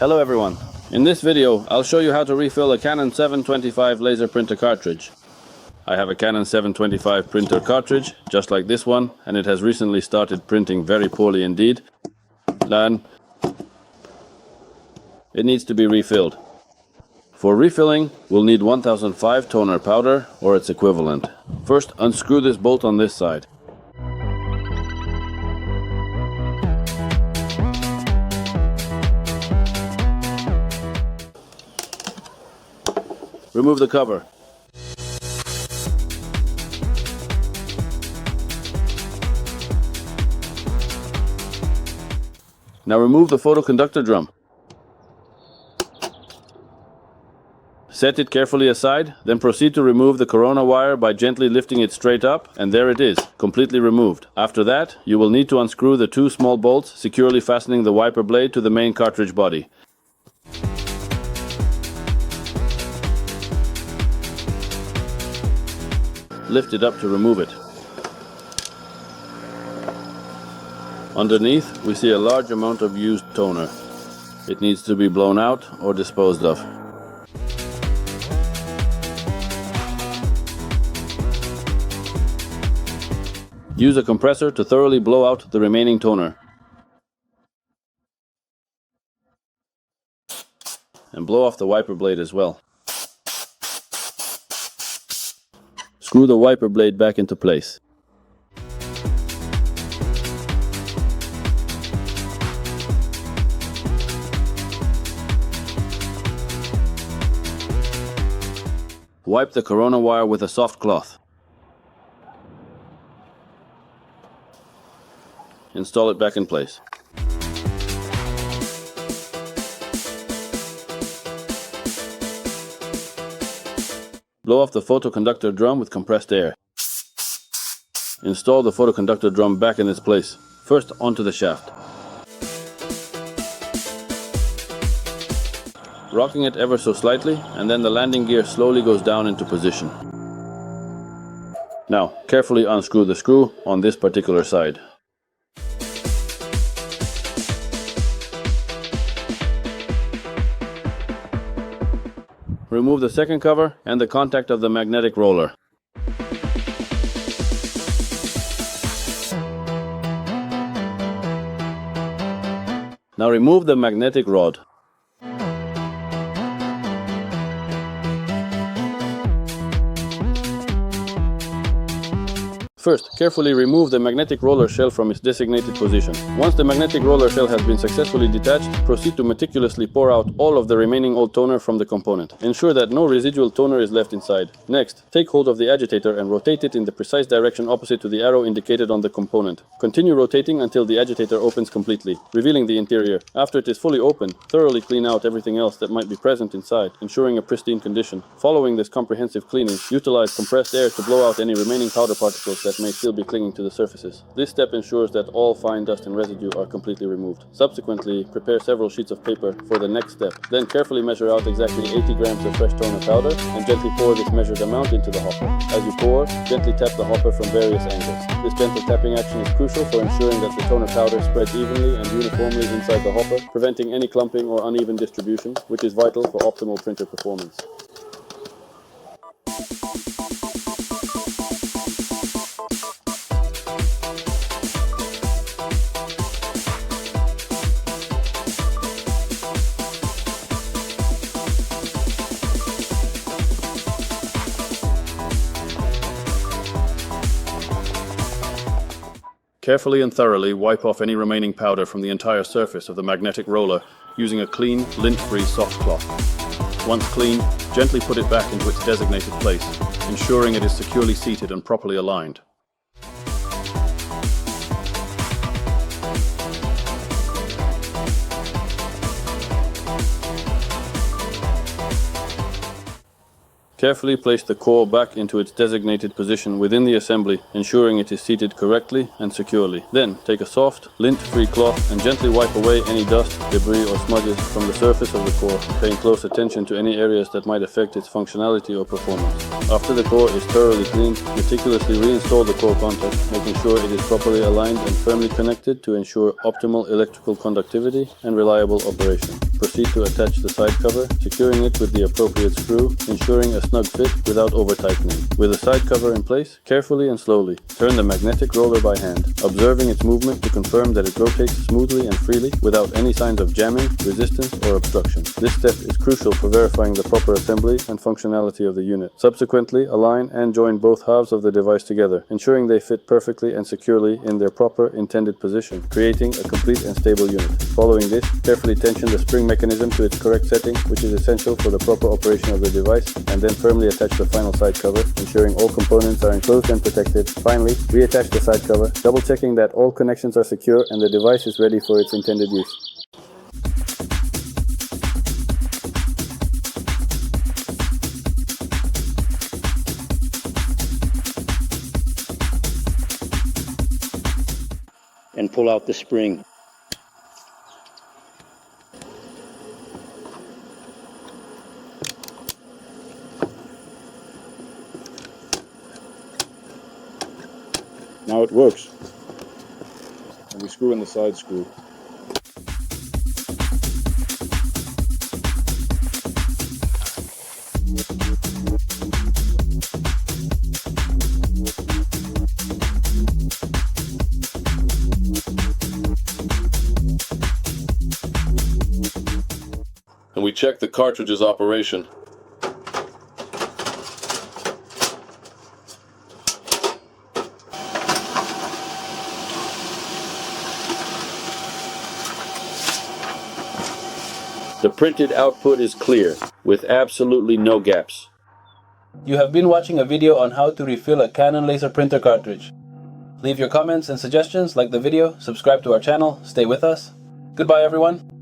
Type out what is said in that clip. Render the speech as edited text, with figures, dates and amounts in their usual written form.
Hello everyone. In this video, I'll show you how to refill a Canon 725 laser printer cartridge. I have a Canon 725 printer cartridge, just like this one, and it has recently started printing very poorly indeed. Then it needs to be refilled. For refilling, we'll need 1005 toner powder or its equivalent. First, unscrew this bolt on this side. Remove the cover. Now remove the photoconductor drum. Set it carefully aside, then proceed to remove the corona wire by gently lifting it straight up, and there it is, completely removed. After that, you will need to unscrew the two small bolts, securely fastening the wiper blade to the main cartridge body. Lift it up to remove it. Underneath, we see a large amount of used toner. It needs to be blown out or disposed of. Use a compressor to thoroughly blow out the remaining toner. And blow off the wiper blade as well. Screw the wiper blade back into place. Wipe the corona wire with a soft cloth. Install it back in place. Blow off the photoconductor drum with compressed air. Install the photoconductor drum back in its place, first onto the shaft. Rocking it ever so slightly, and then the landing gear slowly goes down into position. Now, carefully unscrew the screw on this particular side. Remove the second cover and the contact of the magnetic roller. Now remove the magnetic rod. First, carefully remove the magnetic roller shell from its designated position. Once the magnetic roller shell has been successfully detached, proceed to meticulously pour out all of the remaining old toner from the component. Ensure that no residual toner is left inside. Next, take hold of the agitator and rotate it in the precise direction opposite to the arrow indicated on the component. Continue rotating until the agitator opens completely, revealing the interior. After it is fully open, thoroughly clean out everything else that might be present inside, ensuring a pristine condition. Following this comprehensive cleaning, utilize compressed air to blow out any remaining powder particles that may still be clinging to the surfaces. This step ensures that all fine dust and residue are completely removed. Subsequently, prepare several sheets of paper for the next step. Then carefully measure out exactly 80 grams of fresh toner powder and gently pour this measured amount into the hopper. As you pour, gently tap the hopper from various angles. This gentle tapping action is crucial for ensuring that the toner powder spreads evenly and uniformly inside the hopper, preventing any clumping or uneven distribution, which is vital for optimal printer performance. Carefully and thoroughly wipe off any remaining powder from the entire surface of the magnetic roller using a clean, lint-free soft cloth. Once clean, gently put it back into its designated place, ensuring it is securely seated and properly aligned. Carefully place the core back into its designated position within the assembly, ensuring it is seated correctly and securely. Then, take a soft, lint-free cloth and gently wipe away any dust, debris or smudges from the surface of the core, paying close attention to any areas that might affect its functionality or performance. After the core is thoroughly cleaned, meticulously reinstall the core contact, making sure it is properly aligned and firmly connected to ensure optimal electrical conductivity and reliable operation. Proceed to attach the side cover, securing it with the appropriate screw, ensuring a snug fit without over-tightening. With the side cover in place, carefully and slowly, turn the magnetic roller by hand, observing its movement to confirm that it rotates smoothly and freely without any signs of jamming, resistance, or obstruction. This step is crucial for verifying the proper assembly and functionality of the unit. Subsequently, align and join both halves of the device together, ensuring they fit perfectly and securely in their proper intended position, creating a complete and stable unit. Following this, carefully tension the spring mechanism to its correct setting, which is essential for the proper operation of the device, and then firmly attach the final side cover, ensuring all components are enclosed and protected. Finally, reattach the side cover, double checking that all connections are secure and the device is ready for its intended use. And pull out the spring. Now it works. And we screw in the side screw. And we check the cartridge's operation. The printed output is clear, with absolutely no gaps. You have been watching a video on how to refill a Canon laser printer cartridge. Leave your comments and suggestions, like the video, subscribe to our channel, stay with us. Goodbye everyone.